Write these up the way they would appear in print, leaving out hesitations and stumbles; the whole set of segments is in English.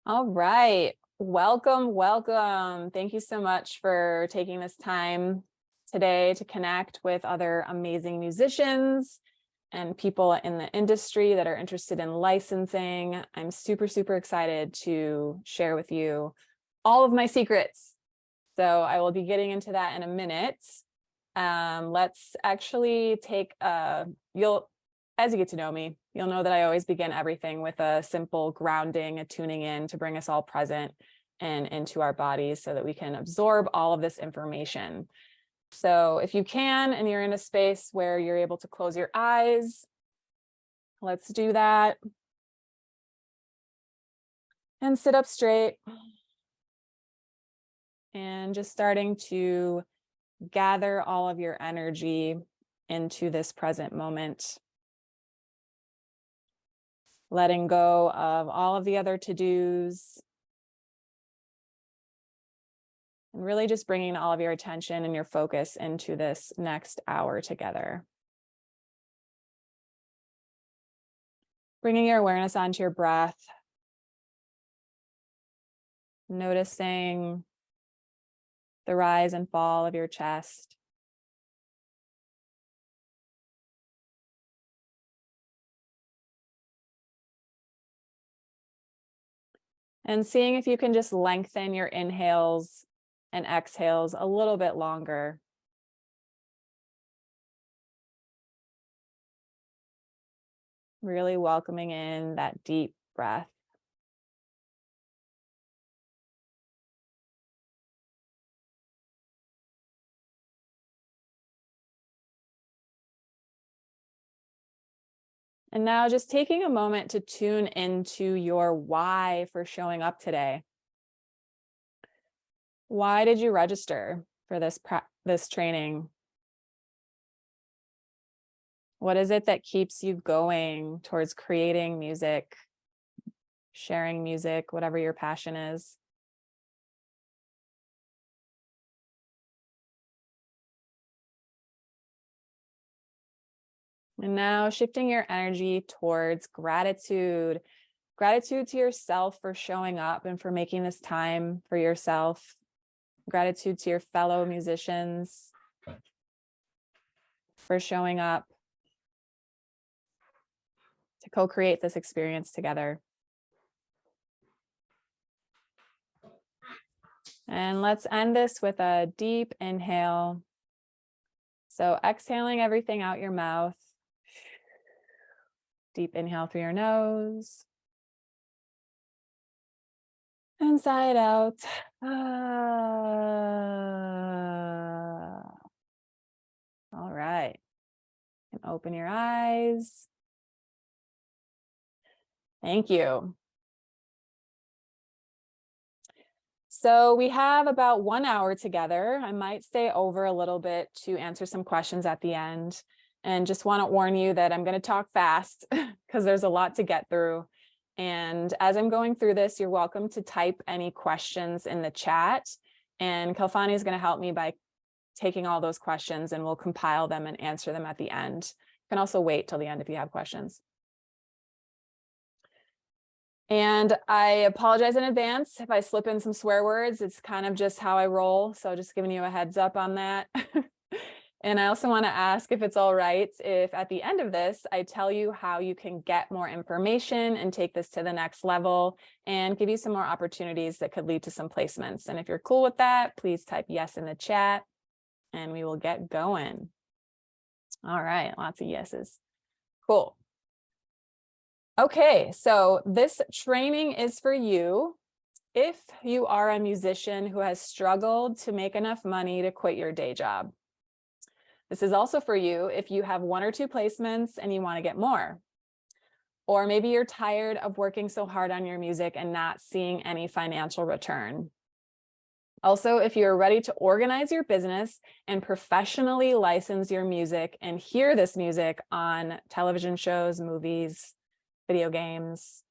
All right. Welcome, welcome. Thank you so much for taking this time today to connect with other amazing musicians and people in the industry that are interested in licensing. I'm super, super excited to share with you all of my secrets. So I will be getting into that in a minute. Let's actually take as you get to know me, you'll know that I always begin everything with a simple grounding, a tuning in to bring us all present and into our bodies so that we can absorb all of this information. So if you can, and you're in a space where you're able to close your eyes, let's do that. And sit up straight. And just starting to gather all of your energy into this present moment. Letting go of all of the other to-dos. And really just bringing all of your attention and your focus into this next hour together. Bringing your awareness onto your breath. Noticing the rise and fall of your chest. And seeing if you can just lengthen your inhales and exhales a little bit longer. Really welcoming in that deep breath. And now just taking a moment to tune into your why for showing up today. Why did you register for this training? What is it that keeps you going towards creating music, sharing music, whatever your passion is? And now shifting your energy towards gratitude. Gratitude to yourself for showing up and for making this time for yourself. Gratitude to your fellow musicians for showing up to co-create this experience together. And let's end this with a deep inhale. So exhaling everything out your mouth. Deep inhale through your nose. Inside out. All right. And open your eyes. Thank you. So we have about 1 hour together. I might stay over a little bit to answer some questions at the end. And just want to warn you that I'm going to talk fast because there's a lot to get through. And as I'm going through this, you're welcome to type any questions in the chat. And Kalfani is going to help me by taking all those questions, and we'll compile them and answer them at the end. You can also wait till the end if you have questions. And I apologize in advance if I slip in some swear words. It's kind of just how I roll. So just giving you a heads up on that. And I also want to ask if it's all right if at the end of this, I tell you how you can get more information and take this to the next level and give you some more opportunities that could lead to some placements. And if you're cool with that, please type yes in the chat and we will get going. All right, lots of yeses. Cool. Okay, so this training is for you if you are a musician who has struggled to make enough money to quit your day job. This is also for you if you have 1 or 2 placements and you want to get more. Or maybe you're tired of working so hard on your music and not seeing any financial return. Also, if you're ready to organize your business and professionally license your music and hear this music on television shows, movies, video games.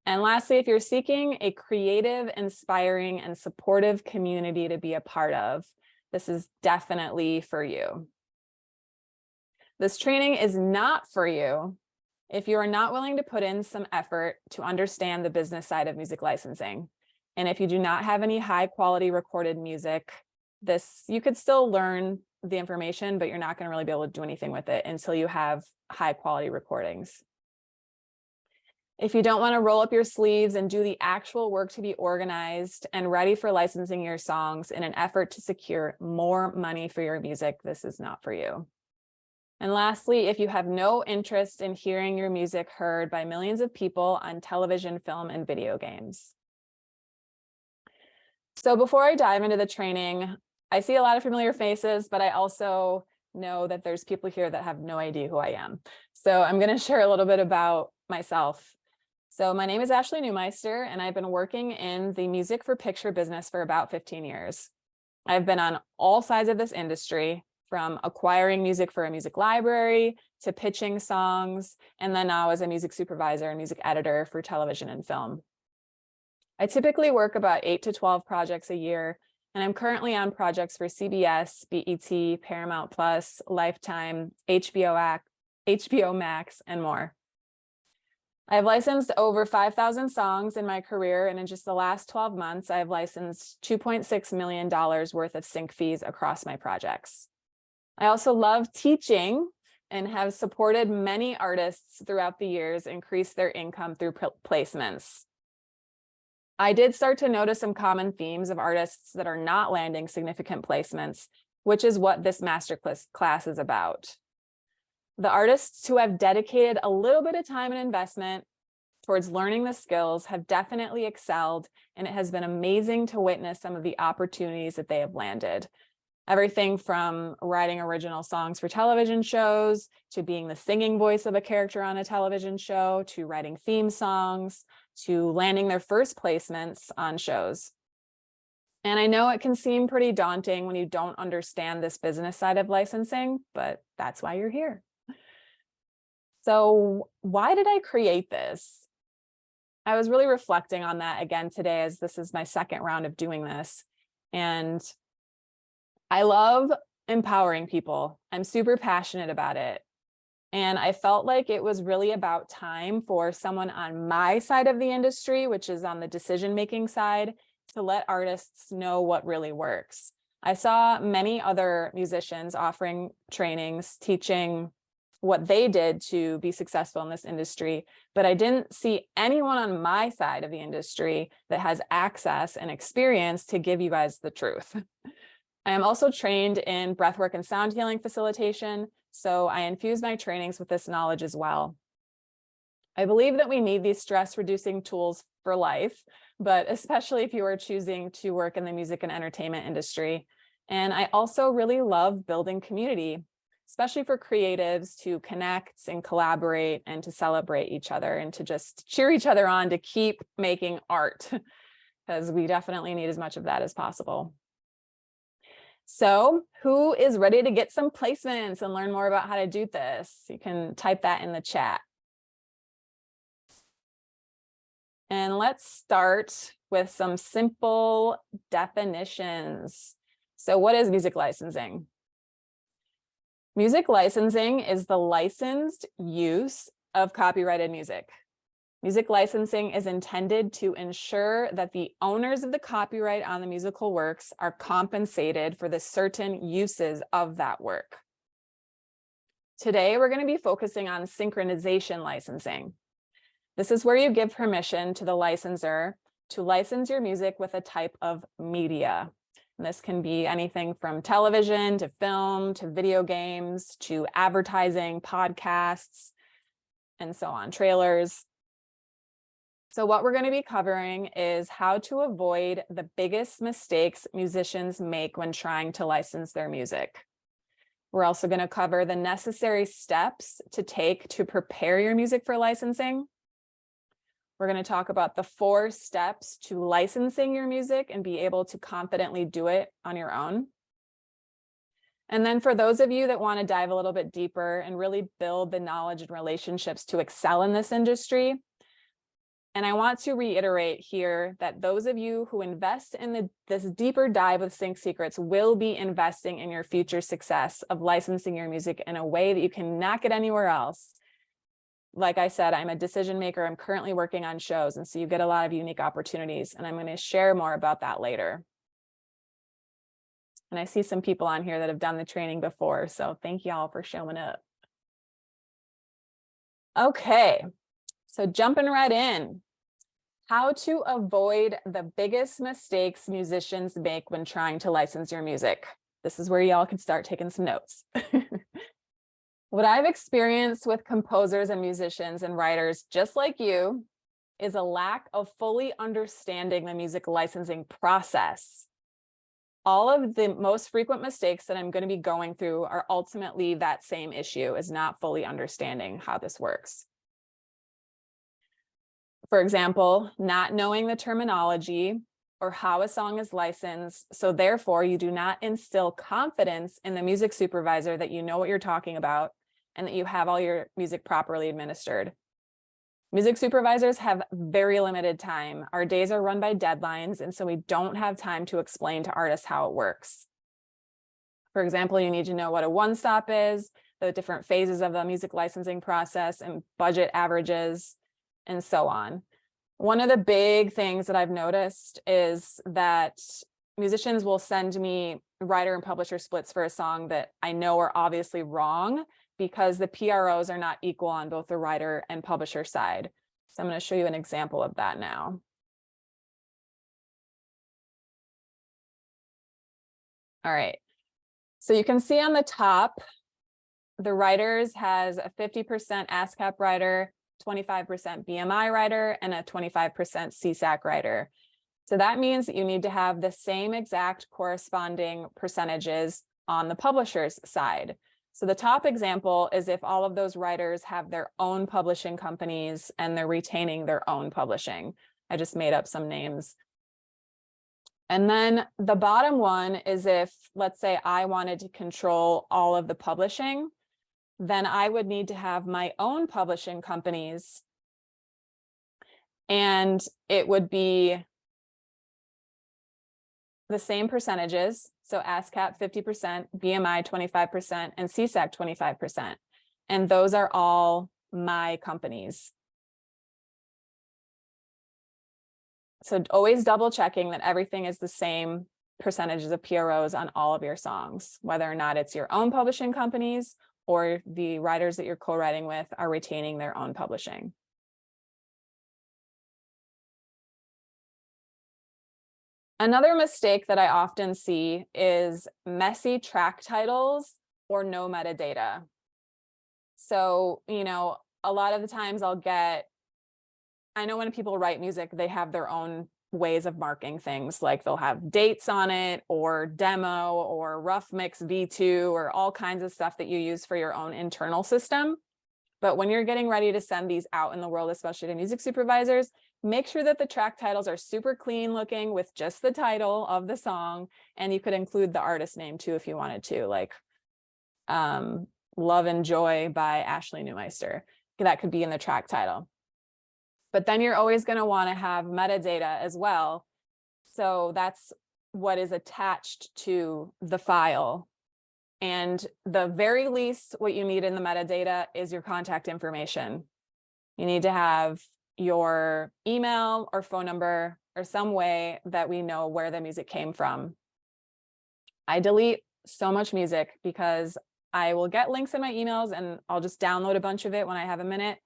And lastly, if you're seeking a creative, inspiring, and supportive community to be a part of, this is definitely for you. This training is not for you if you are not willing to put in some effort to understand the business side of music licensing, and if you do not have any high quality recorded music, you could still learn the information, but you're not going to really be able to do anything with it until you have high quality recordings. If you don't want to roll up your sleeves and do the actual work to be organized and ready for licensing your songs in an effort to secure more money for your music, this is not for you. And lastly, if you have no interest in hearing your music heard by millions of people on television, film, and video games. So before I dive into the training, I see a lot of familiar faces, but I also know that there's people here that have no idea who I am. So I'm going to share a little bit about myself. So my name is Ashley Neumeister, and I've been working in the music for picture business for about 15 years. I've been on all sides of this industry, from acquiring music for a music library to pitching songs, and then now as a music supervisor and music editor for television and film. I typically work about 8 to 12 projects a year, and I'm currently on projects for CBS, BET, Paramount Plus, Lifetime, HBO Max, and more. I've licensed over 5,000 songs in my career, and in just the last 12 months, I've licensed $2.6 million worth of sync fees across my projects. I also love teaching and have supported many artists throughout the years increase their income through placements. I did start to notice some common themes of artists that are not landing significant placements, which is what this masterclass class is about. The artists who have dedicated a little bit of time and investment towards learning the skills have definitely excelled, and it has been amazing to witness some of the opportunities that they have landed. Everything from writing original songs for television shows, to being the singing voice of a character on a television show, to writing theme songs, to landing their first placements on shows. And I know it can seem pretty daunting when you don't understand this business side of licensing, but that's why you're here. So why did I create this? I was really reflecting on that again today, as this is my second round of doing this. And I love empowering people. I'm super passionate about it. And I felt like it was really about time for someone on my side of the industry, which is on the decision-making side, to let artists know what really works. I saw many other musicians offering trainings, teaching what they did to be successful in this industry, but I didn't see anyone on my side of the industry that has access and experience to give you guys the truth. I am also trained in breathwork and sound healing facilitation, so I infuse my trainings with this knowledge as well. I believe that we need these stress-reducing tools for life, but especially if you are choosing to work in the music and entertainment industry. And I also really love building community, especially for creatives to connect and collaborate and to celebrate each other and to just cheer each other on to keep making art, because we definitely need as much of that as possible. So who is ready to get some placements and learn more about how to do this? You can type that in the chat. And let's start with some simple definitions. So what is music licensing? Music licensing is the licensed use of copyrighted music. Music licensing is intended to ensure that the owners of the copyright on the musical works are compensated for the certain uses of that work. Today, we're going to be focusing on synchronization licensing. This is where you give permission to the licensor to license your music with a type of media. And this can be anything from television to film to video games to advertising, podcasts, and so on, trailers. So what we're going to be covering is how to avoid the biggest mistakes musicians make when trying to license their music. We're also going to cover the necessary steps to take to prepare your music for licensing. We're going to talk about the 4 steps to licensing your music and be able to confidently do it on your own. And then for those of you that want to dive a little bit deeper and really build the knowledge and relationships to excel in this industry, and I want to reiterate here that those of you who invest in this deeper dive with Sync Secrets will be investing in your future success of licensing your music in a way that you cannot get anywhere else. like I said, I'm a decision maker. I'm currently working on shows. And so you get a lot of unique opportunities, and I'm going to share more about that later. And I see some people on here that have done the training before. So thank y'all for showing up. Okay, so jumping right in. How to avoid the biggest mistakes musicians make when trying to license your music. This is where y'all can start taking some notes. What I've experienced with composers and musicians and writers just like you is a lack of fully understanding the music licensing process. All of the most frequent mistakes that I'm going to be going through are ultimately that same issue, is not fully understanding how this works. For example, not knowing the terminology or how a song is licensed. So therefore, you do not instill confidence in the music supervisor that you know what you're talking about and that you have all your music properly administered. Music supervisors have very limited time. Our days are run by deadlines, and so we don't have time to explain to artists how it works. For example, you need to know what a one-stop is, the different phases of the music licensing process, and budget averages, and so on. One of the big things that I've noticed is that musicians will send me writer and publisher splits for a song that I know are obviously wrong because the PROs are not equal on both the writer and publisher side. So I'm going to show you an example of that now. All right. So you can see on the top, the writers has a 50% ASCAP writer, 25% BMI writer, and a 25% CSAC writer. So that means that you need to have the same exact corresponding percentages on the publisher's side. So the top example is if all of those writers have their own publishing companies and they're retaining their own publishing. I just made up some names. And then the bottom one is if, let's say, I wanted to control all of the publishing, then I would need to have my own publishing companies. And it would be the same percentages. So ASCAP 50%, BMI 25%, and CSAC 25%. And those are all my companies. So always double checking that everything is the same percentages of PROs on all of your songs, whether or not it's your own publishing companies or the writers that you're co-writing with are retaining their own publishing. Another mistake that I often see is messy track titles or no metadata. So, you know, a lot of the times I know when people write music, they have their own ways of marking things, like they'll have dates on it or demo or rough mix V2 or all kinds of stuff that you use for your own internal system. But when you're getting ready to send these out in the world, especially to music supervisors, make sure that the track titles are super clean looking with just the title of the song. And you could include the artist name too, if you wanted to, like Love and Joy by Ashley Newmeister. That could be in the track title. But then you're always going to want to have metadata as well. So that's what is attached to the file. And the very least what you need in the metadata is your contact information. You need to have your email or phone number or some way that we know where the music came from. I delete so much music because I will get links in my emails and I'll just download a bunch of it when I have a minute.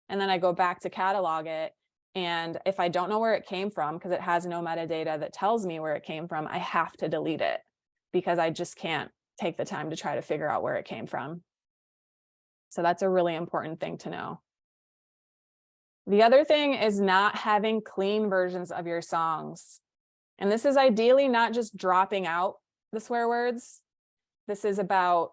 And then I go back to catalog it. And if I don't know where it came from, because it has no metadata that tells me where it came from, I have to delete it because I just can't take the time to try to figure out where it came from. So that's a really important thing to know. The other thing is not having clean versions of your songs. And this is ideally not just dropping out the swear words. This is about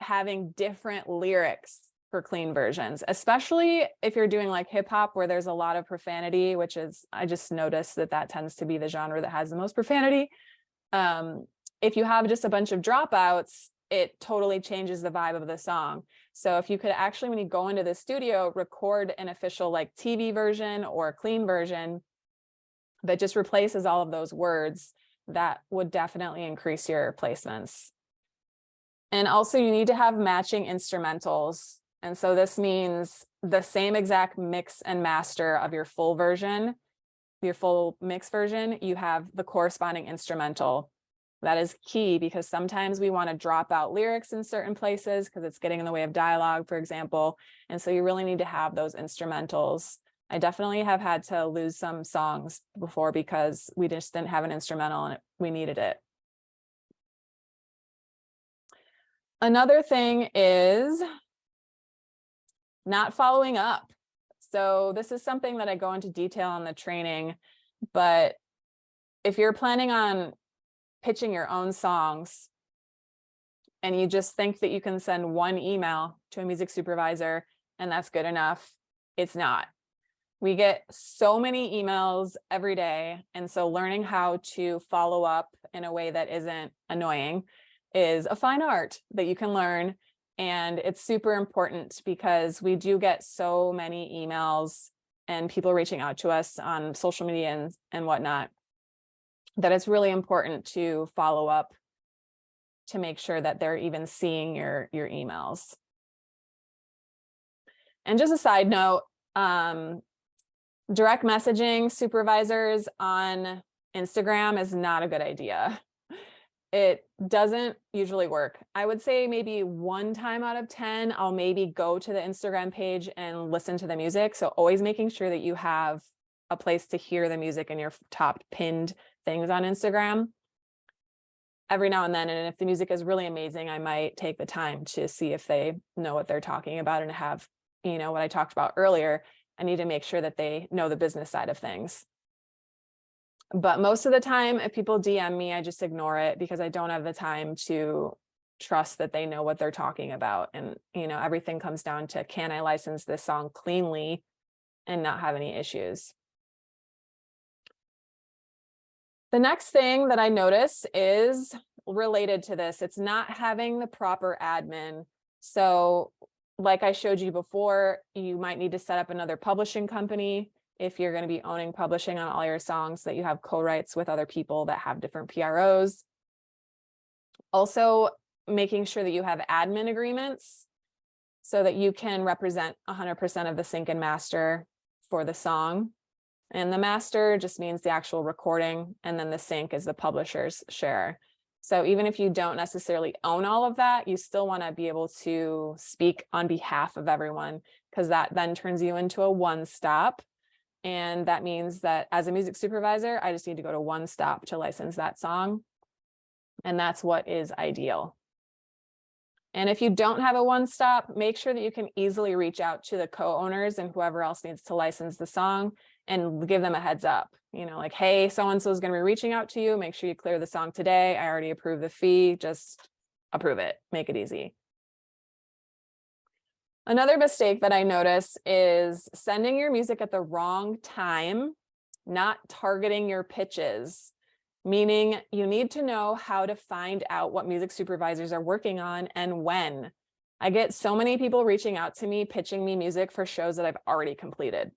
having different lyrics for clean versions, especially if you're doing like hip hop where there's a lot of profanity, which is, I just noticed that tends to be the genre that has the most profanity. If you have just a bunch of dropouts, it totally changes the vibe of the song. So if you could actually, when you go into the studio, record an official like TV version or clean version that just replaces all of those words, that would definitely increase your placements. And also you need to have matching instrumentals. And so this means the same exact mix and master of your full version, your full mix version, you have the corresponding instrumental. That is key because sometimes we want to drop out lyrics in certain places because it's getting in the way of dialogue, for example. And so you really need to have those instrumentals. I definitely have had to lose some songs before because we just didn't have an instrumental and we needed it. Another thing is not following up. So this is something that I go into detail on the training, but if you're planning on pitching your own songs and you just think that you can send one email to a music supervisor and that's good enough, it's not. We get so many emails every day. And so learning how to follow up in a way that isn't annoying is a fine art that you can learn. And it's super important because we do get so many emails and people reaching out to us on social media and whatnot, that it's really important to follow up to make sure that they're even seeing your emails. And just a side note, direct messaging supervisors on Instagram is not a good idea. It doesn't usually work. I would say maybe 1 time out of 10, I'll maybe go to the Instagram page and listen to the music. So always making sure that you have a place to hear the music in your top pinned things on Instagram every now and then. And if the music is really amazing, I might take the time to see if they know what they're talking about and have, what I talked about earlier. I need to make sure that they know the business side of things. But most of the time, if people DM me, I just ignore it because I don't have the time to trust that they know what they're talking about. And, everything comes down to, can I license this song cleanly and not have any issues? The next thing that I notice is related to this. It's not having the proper admin. So like I showed you before, you might need to set up another publishing company if you're going to be owning publishing on all your songs, that you have co-writes with other people that have different PROs. Also, making sure that you have admin agreements so that you can represent 100% of the sync and master for the song. And the master just means the actual recording, and then the sync is the publisher's share. So even if you don't necessarily own all of that, you still want to be able to speak on behalf of everyone, because that then turns you into a one-stop. And that means that as a music supervisor, I just need to go to one stop to license that song. And that's what is ideal. And if you don't have a one stop, make sure that you can easily reach out to the co-owners and whoever else needs to license the song and give them a heads up, like, hey, so-and-so is going to be reaching out to you. Make sure you clear the song today. I already approved the fee. Just approve it. Make it easy. Another mistake that I notice is sending your music at the wrong time, not targeting your pitches, meaning you need to know how to find out what music supervisors are working on and when. I get so many people reaching out to me, pitching me music for shows that I've already completed.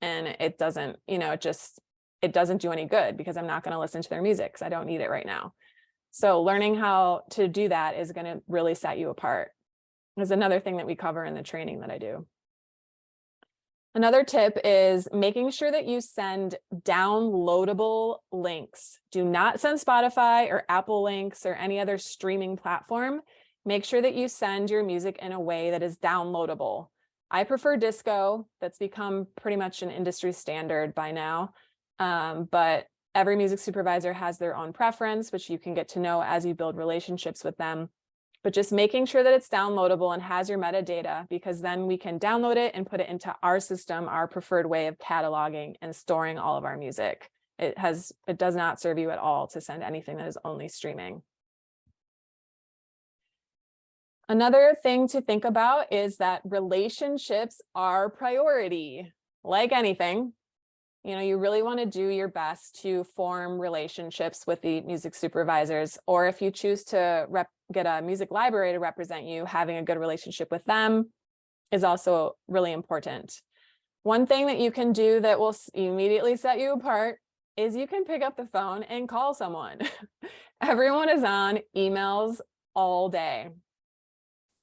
And it doesn't, it doesn't do any good because I'm not going to listen to their music because I don't need it right now. So learning how to do that is going to really set you apart. Is another thing that we cover in the training that I do. Another tip is making sure that you send downloadable links. Do not send Spotify or Apple links or any other streaming platform. Make sure that you send your music in a way that is downloadable. I prefer disco. That's become pretty much an industry standard by now. But every music supervisor has their own preference, which you can get to know as you build relationships with them. But just making sure that it's downloadable and has your metadata, because then we can download it and put it into our system, our preferred way of cataloging and storing all of our music. It does not serve you at all to send anything that is only streaming. Another thing to think about is that relationships are priority. Like anything, you really want to do your best to form relationships with the music supervisors, or if you choose to get a music library to represent you, having a good relationship with them is also really important. One thing that you can do that will immediately set you apart is you can pick up the phone and call someone. Everyone is on emails all day.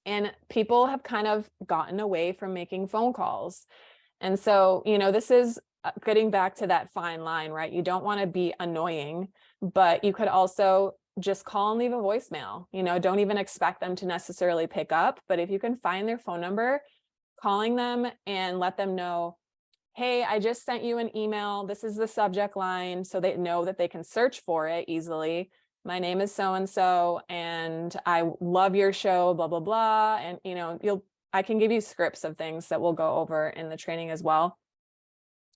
And people have kind of gotten away from making phone calls. And so, this is getting back to that fine line, right? You don't want to be annoying, but you could also just call and leave a voicemail. Don't even expect them to necessarily pick up. But if you can find their phone number, calling them and let them know, hey, I just sent you an email. This is the subject line, so they know that they can search for it easily. My name is so-and-so, and I love your show, blah, blah, blah. And, I can give you scripts of things that we'll go over in the training as well.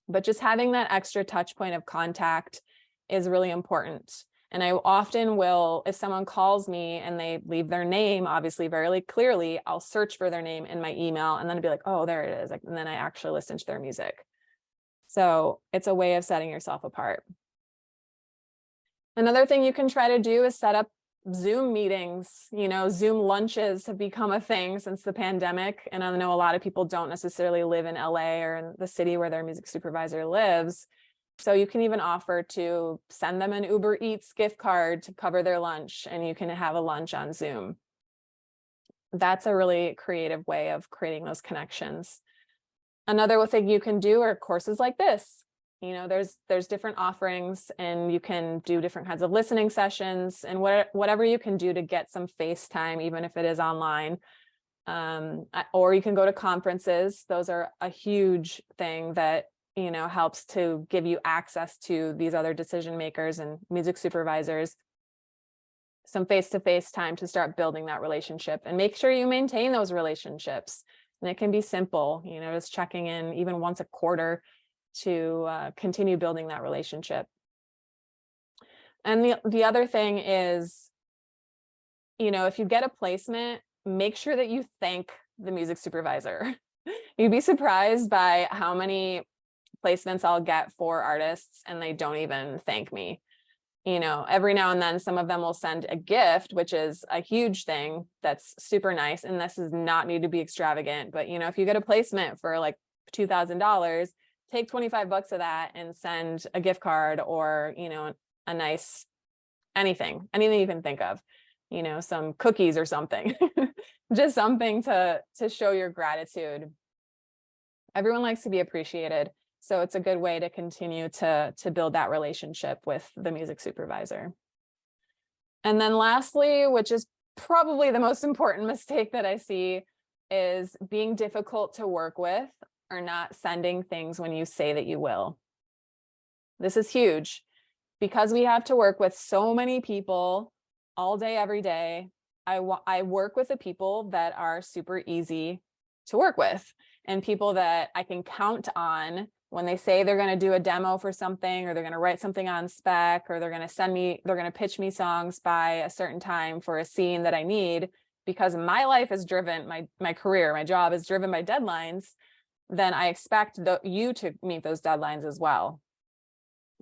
But just having that extra touch point of contact is really important. And I often will, if someone calls me and they leave their name, obviously very clearly, I'll search for their name in my email and then be like, oh, there it is. And then I actually listen to their music. So it's a way of setting yourself apart. Another thing you can try to do is set up Zoom meetings. Zoom lunches have become a thing since the pandemic. And I know a lot of people don't necessarily live in LA or in the city where their music supervisor lives. So you can even offer to send them an Uber Eats gift card to cover their lunch, and you can have a lunch on Zoom. That's a really creative way of creating those connections. Another thing you can do are courses like this. There's different offerings, and you can do different kinds of listening sessions and whatever you can do to get some face time, even if it is online. Or you can go to conferences. Those are a huge thing that helps to give you access to these other decision makers and music supervisors, some face-to-face time to start building that relationship, and make sure you maintain those relationships. And it can be simple, just checking in even once a quarter to continue building that relationship. And the other thing is, if you get a placement, make sure that you thank the music supervisor. You'd be surprised by how many placements I'll get for artists and they don't even thank me. Every now and then some of them will send a gift, which is a huge thing. That's super nice. And this does not need to be extravagant, but if you get a placement for like $2,000, take 25 bucks of that and send a gift card or, a nice, anything you can think of, some cookies or something, just something to show your gratitude. Everyone likes to be appreciated. So it's a good way to continue to build that relationship with the music supervisor. And then lastly, which is probably the most important mistake that I see, is being difficult to work with or not sending things when you say that you will. This is huge because we have to work with so many people all day, every day. I work with the people that are super easy to work with and people that I can count on when they say they're going to do a demo for something, or they're going to write something on spec, or they're going to pitch me songs by a certain time for a scene that I need, because my life is driven, my career, my job is driven by deadlines, then I expect you to meet those deadlines as well.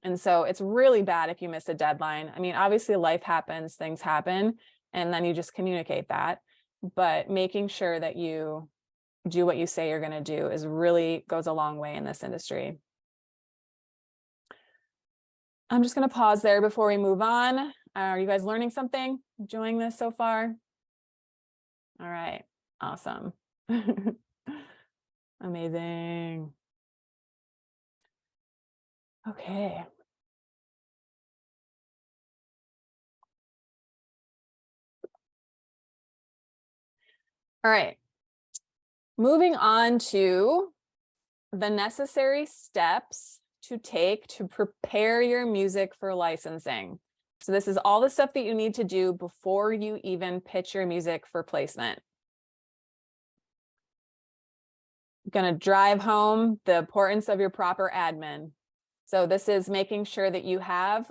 And so it's really bad if you miss a deadline. I mean, obviously life happens, things happen, and then you just communicate that. But making sure that you do what you say you're going to do goes a long way in this industry. I'm just going to pause there before we move on. Are you guys learning something? Enjoying this so far? All right. Awesome. Amazing. Okay. All right. Moving on to the necessary steps to take to prepare your music for licensing. So this is all the stuff that you need to do before you even pitch your music for placement. I'm going to drive home the importance of your proper admin. So this is making sure that you have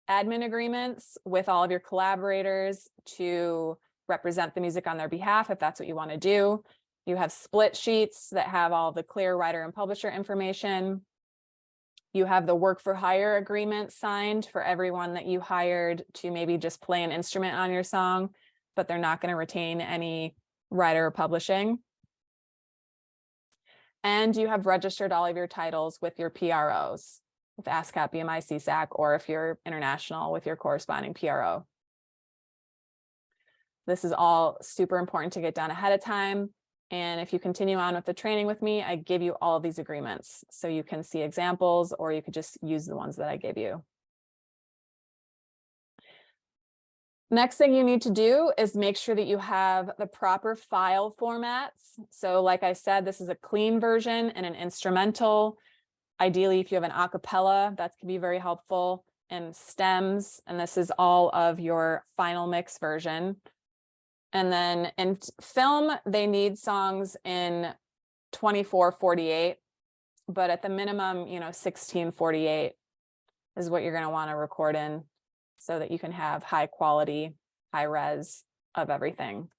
admin agreements with all of your collaborators to represent the music on their behalf, if that's what you want to do. You have split sheets that have all the clear writer and publisher information. You have the work for hire agreement signed for everyone that you hired to maybe just play an instrument on your song, but they're not going to retain any writer or publishing. And you have registered all of your titles with your PROs, with ASCAP, BMI, CSAC, or if you're international, with your corresponding PRO. This is all super important to get done ahead of time. And if you continue on with the training with me, I give you all of these agreements. So you can see examples, or you could just use the ones that I gave you. Next thing you need to do is make sure that you have the proper file formats. So like I said, this is a clean version and an instrumental. Ideally, if you have an a cappella, that can be very helpful, and stems. And this is all of your final mix version. And then in film, they need songs in 24/48, but at the minimum, 16/48 is what you're going to want to record in, so that you can have high quality, high res of everything.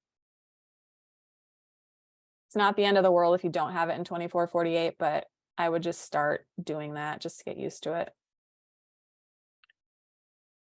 It's not the end of the world if you don't have it in 24/48, but I would just start doing that just to get used to it.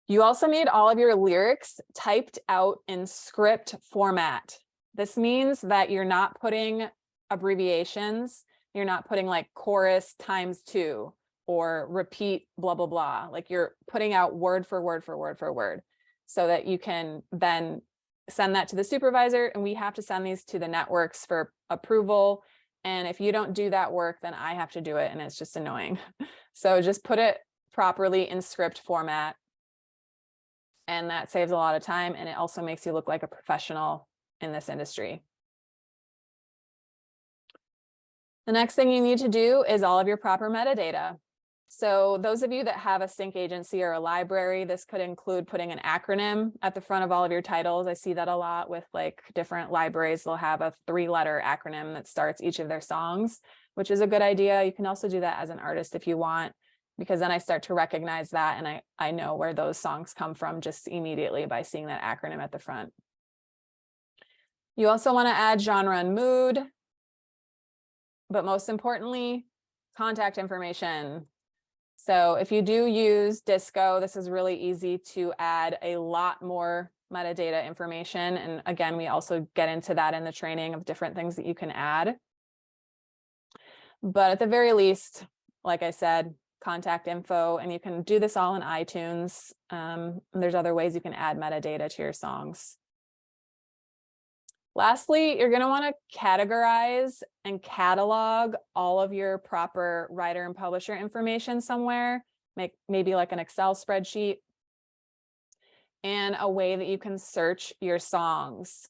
You also need all of your lyrics typed out in script format. This means that you're not putting abbreviations. You're not putting like chorus ×2 or repeat blah, blah, blah. Like you're putting out word for word for word for word, so that you can then send that to the supervisor, and we have to send these to the networks for approval. And if you don't do that work, then I have to do it, and it's just annoying. So just put it properly in script format, and that saves a lot of time, and it also makes you look like a professional in this industry. The next thing you need to do is all of your proper metadata. So those of you that have a sync agency or a library, this could include putting an acronym at the front of all of your titles. I see that a lot with like different libraries. They'll have a 3-letter acronym that starts each of their songs, which is a good idea. You can also do that as an artist if you want, because then I start to recognize that, and I know where those songs come from just immediately by seeing that acronym at the front. You also want to add genre and mood, but most importantly, contact information. So if you do use disco, this is really easy to add a lot more metadata information. And again, we also get into that in the training of different things that you can add. But at the very least, like I said, contact info, and you can do this all in iTunes. There's other ways you can add metadata to your songs. Lastly, you're going to want to categorize and catalog all of your proper writer and publisher information somewhere, maybe like an Excel spreadsheet, and a way that you can search your songs.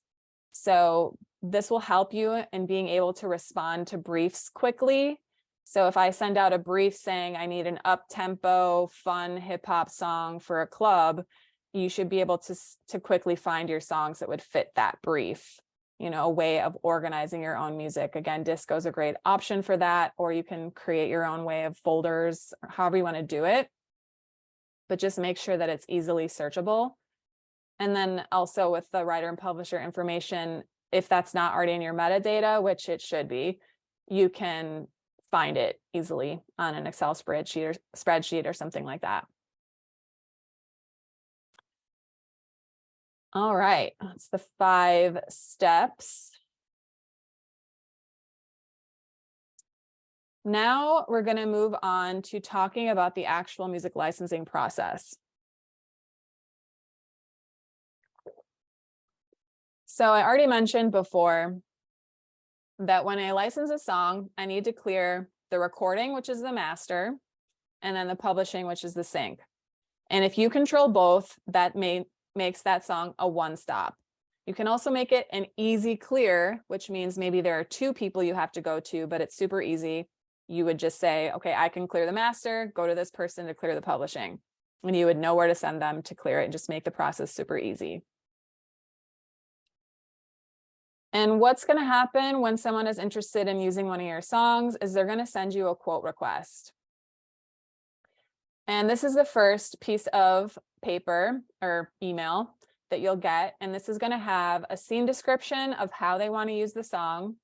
So this will help you in being able to respond to briefs quickly. So if I send out a brief saying I need an up-tempo, fun hip-hop song for a club, you should be able to quickly find your songs that would fit that brief. A way of organizing your own music. Again, disco is a great option for that, or you can create your own way of folders, or however you want to do it. But just make sure that it's easily searchable. And then also with the writer and publisher information, if that's not already in your metadata, which it should be, you can find it easily on an Excel spreadsheet or something like that. All right, that's the 5 steps. Now we're going to move on to talking about the actual music licensing process. So I already mentioned before that when I license a song, I need to clear the recording, which is the master, and then the publishing, which is the sync. And if you control both, that makes that song a one-stop. You can also make it an easy clear, which means maybe there are 2 people you have to go to, but it's super easy. You would just say, okay, I can clear the master, go to this person to clear the publishing. And you would know where to send them to clear it, and just make the process super easy. And what's going to happen when someone is interested in using one of your songs is they're going to send you a quote request. And this is the first piece of paper or email that you'll get. And this is going to have a scene description of how they want to use the song,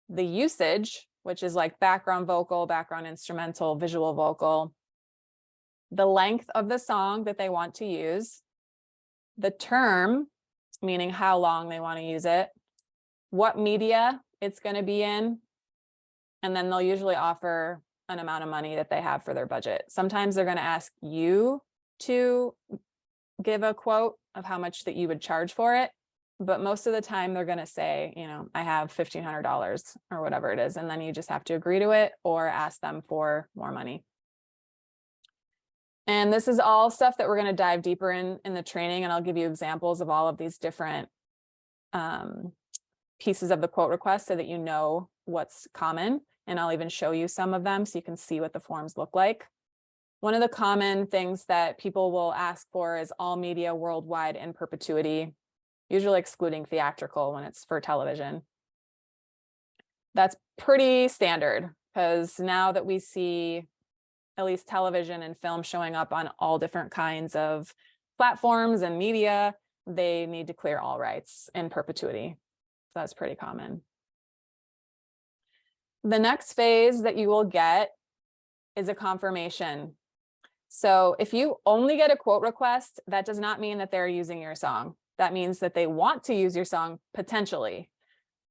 the usage, which is like background vocal, background instrumental, visual vocal, the length of the song that they want to use, the term, meaning how long they want to use it, what media it's going to be in, and then they'll usually offer an amount of money that they have for their budget. Sometimes they're going to ask you to give a quote of how much that you would charge for it. but most of the time they're going to say, you know, I have $1,500 or whatever it is. And then you just have to agree to it or ask them for more money. And this is all stuff that we're going to dive deeper in the training. And I'll give you examples of all of these different pieces of the quote request so that you know what's common. And I'll even show you some of them so you can see what the forms look like. One of the common things that people will ask for is all media worldwide in perpetuity, usually excluding theatrical when it's for television. That's pretty standard because now that we see at least television and film showing up on all different kinds of platforms and media, they need to clear all rights in perpetuity. So that's pretty common. The next phase that you will get is a confirmation. So if you only get a quote request, that does not mean that they're using your song. That means that they want to use your song potentially,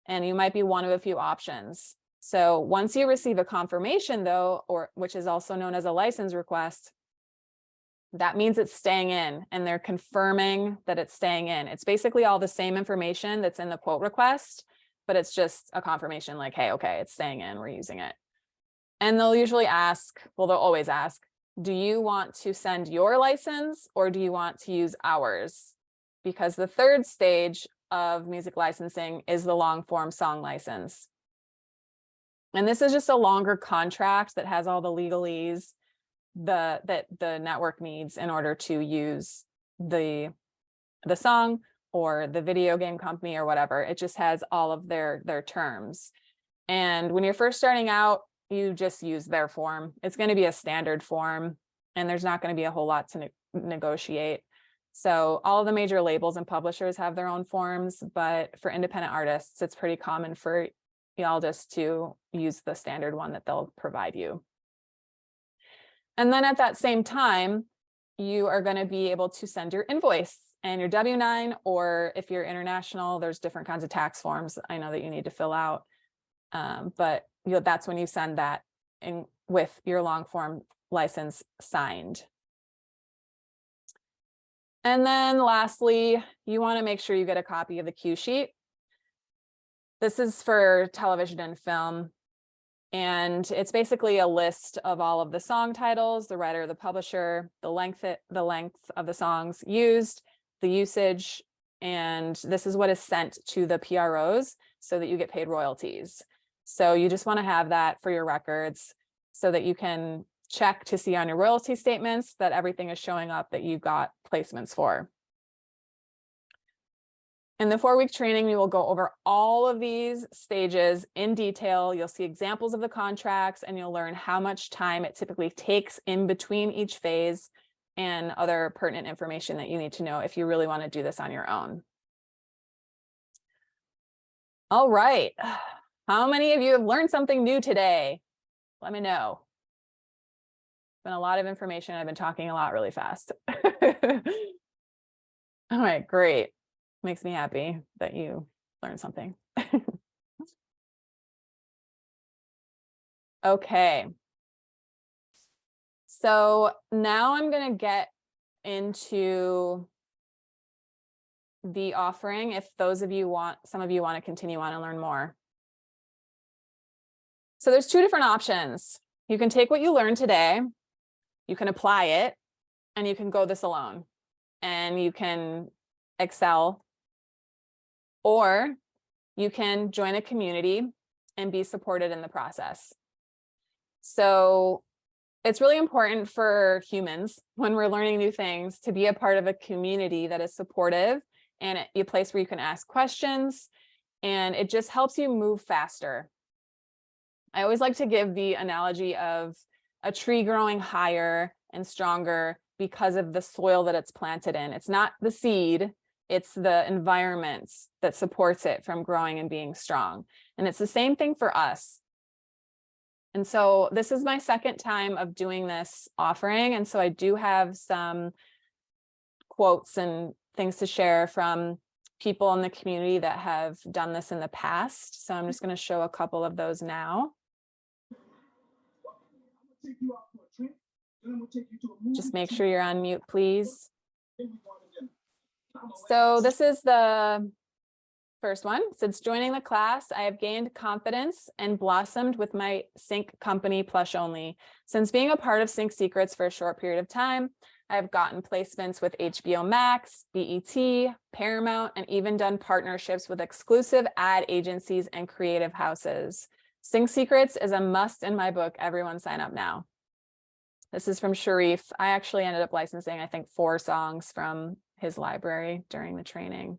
and you might be one of a few options. So once you receive a confirmation though, or which is also known as a license request, that means it's staying in and they're confirming that it's staying in. It's basically all the same information that's in the quote request, but it's just a confirmation like, hey, okay, it's staying in, we're using it. And they'll usually ask, well, they'll always ask, do you want to send your license or do you want to use ours? Because the third stage of music licensing is the long form song license. And this is just a longer contract that has all the legalese that the network needs in order to use the song or the video game company or whatever. It just has all of their terms. And when you're first starting out, you just use their form. It's going to be a standard form, and there's not going to be a whole lot to negotiate. So all of the major labels and publishers have their own forms, but for independent artists, it's pretty common for y'all just to use the standard one that they'll provide you. And then at that same time, you are going to be able to send your invoice and your W-9, or if you're international, there's different kinds of tax forms I know that you need to fill out. But that's when you send that in with your long form license signed. And then lastly, you want to make sure you get a copy of the cue sheet. This is for television and film. And it's basically a list of all of the song titles, the writer, the publisher, the length of the songs used, the usage, and this is what is sent to the PROs so that you get paid royalties. So you just want to have that for your records so that you can check to see on your royalty statements that everything is showing up that you got placements for. In the 4-week training, we will go over all of these stages in detail. You'll see examples of the contracts and you'll learn how much time it typically takes in between each phase and other pertinent information that you need to know if you really want to do this on your own. All right. How many of you have learned something new today? Let me know. Been a lot of information. I've been talking a lot really fast. All right, great. Makes me happy that you learned something. Okay. So now I'm going to get into the offering if some of you want to continue on and learn more. So there's 2 different options. You can take what you learned today, you can apply it, and you can go this alone and you can excel. Or you can join a community and be supported in the process. So it's really important for humans when we're learning new things to be a part of a community that is supportive and a place where you can ask questions, and it just helps you move faster. I always like to give the analogy of a tree growing higher and stronger because of the soil that it's planted in. It's not the seed. It's the environment that supports it from growing and being strong. And it's the same thing for us. And so this is my second time of doing this offering. And so I do have some quotes and things to share from people in the community that have done this in the past. So I'm just going to show a couple of those now. Just make sure you're on mute, please. So this is the First one, since joining the class, I have gained confidence and blossomed with my Sync company Plush Only. Since being a part of Sync Secrets for a short period of time, I have gotten placements with HBO Max, BET, Paramount, and even done partnerships with exclusive ad agencies and creative houses. Sync Secrets is a must in my book. Everyone sign up now. This is from Sharif. I actually ended up licensing, I think, 4 songs from his library during the training.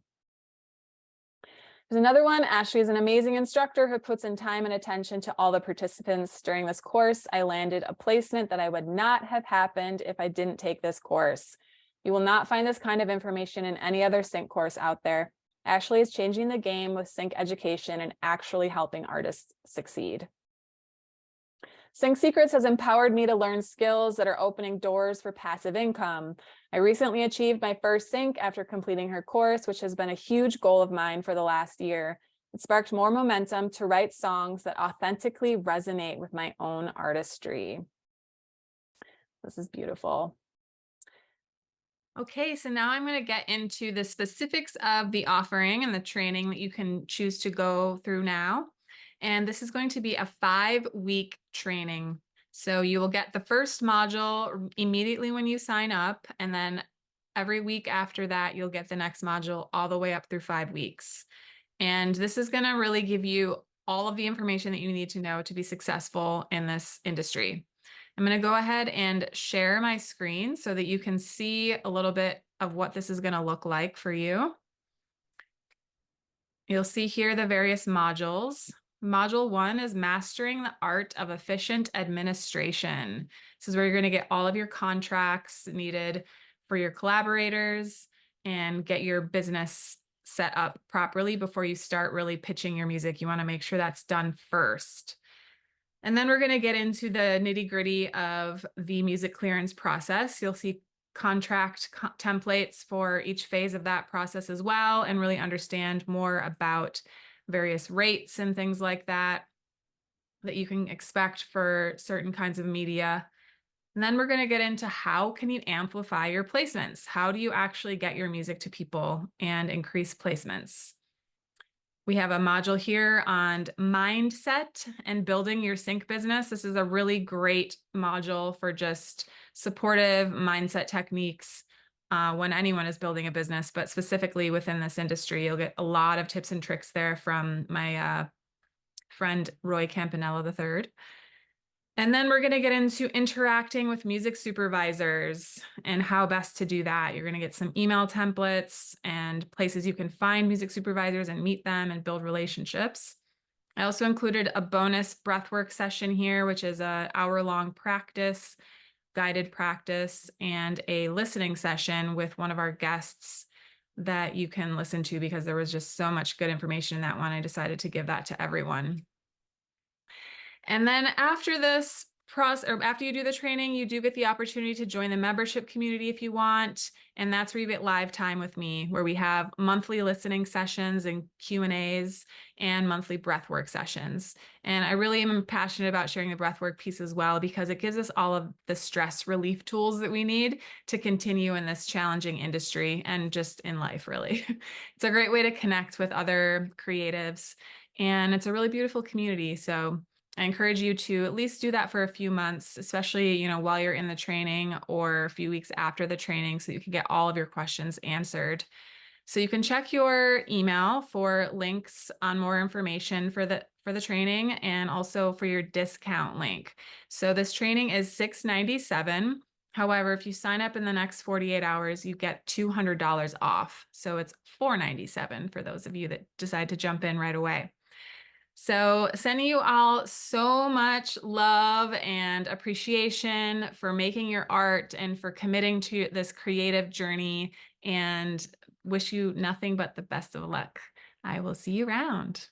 There's another one. Ashley is an amazing instructor who puts in time and attention to all the participants. During this course, I landed a placement that I would not have happened if I didn't take this course. You will not find this kind of information in any other Sync course out there. Ashley is changing the game with Sync education and actually helping artists succeed. Sync Secrets has empowered me to learn skills that are opening doors for passive income. I recently achieved my first sync after completing her course, which has been a huge goal of mine for the last year. It sparked more momentum to write songs that authentically resonate with my own artistry. This is beautiful. Okay, so now I'm going to get into the specifics of the offering and the training that you can choose to go through now. And this is going to be a 5-week training. So you will get the first module immediately when you sign up, and then every week after that, you'll get the next module all the way up through 5 weeks. And this is going to really give you all of the information that you need to know to be successful in this industry. I'm going to go ahead and share my screen so that you can see a little bit of what this is going to look like for you. You'll see here the various modules. Module 1 is Mastering the Art of Efficient Administration. This is where you're going to get all of your contracts needed for your collaborators and get your business set up properly before you start really pitching your music. You want to make sure that's done first. And then we're going to get into the nitty-gritty of the music clearance process. You'll see contract templates for each phase of that process as well, and really understand more about various rates and things like that you can expect for certain kinds of media. And then we're going to get into how can you amplify your placements? How do you actually get your music to people and increase placements? We have a module here on mindset and building your sync business. This is a really great module for just supportive mindset techniques when anyone is building a business, but specifically within this industry. You'll get a lot of tips and tricks there from my friend Roy Campanella III. And then we're going to get into interacting with music supervisors and how best to do that. You're going to get some email templates and places you can find music supervisors and meet them and build relationships. I also included a bonus breathwork session here, which is an hour-long practice, guided practice, and a listening session with one of our guests that you can listen to because there was just so much good information in that one. I decided to give that to everyone. And then after this process, or after you do the training, you do get the opportunity to join the membership community if you want. And that's where you get live time with me, where we have monthly listening sessions and Q&As and monthly breathwork sessions. And I really am passionate about sharing the breathwork piece as well, because it gives us all of the stress relief tools that we need to continue in this challenging industry and just in life, really. It's a great way to connect with other creatives, and it's a really beautiful community. So I encourage you to at least do that for a few months, especially, while you're in the training or a few weeks after the training, so you can get all of your questions answered. So you can check your email for links on more information for the training, and also for your discount link. So this training is $697. However, if you sign up in the next 48 hours, you get $200 off. So it's $497 for those of you that decide to jump in right away. So sending you all so much love and appreciation for making your art and for committing to this creative journey, and wish you nothing but the best of luck. I will see you around.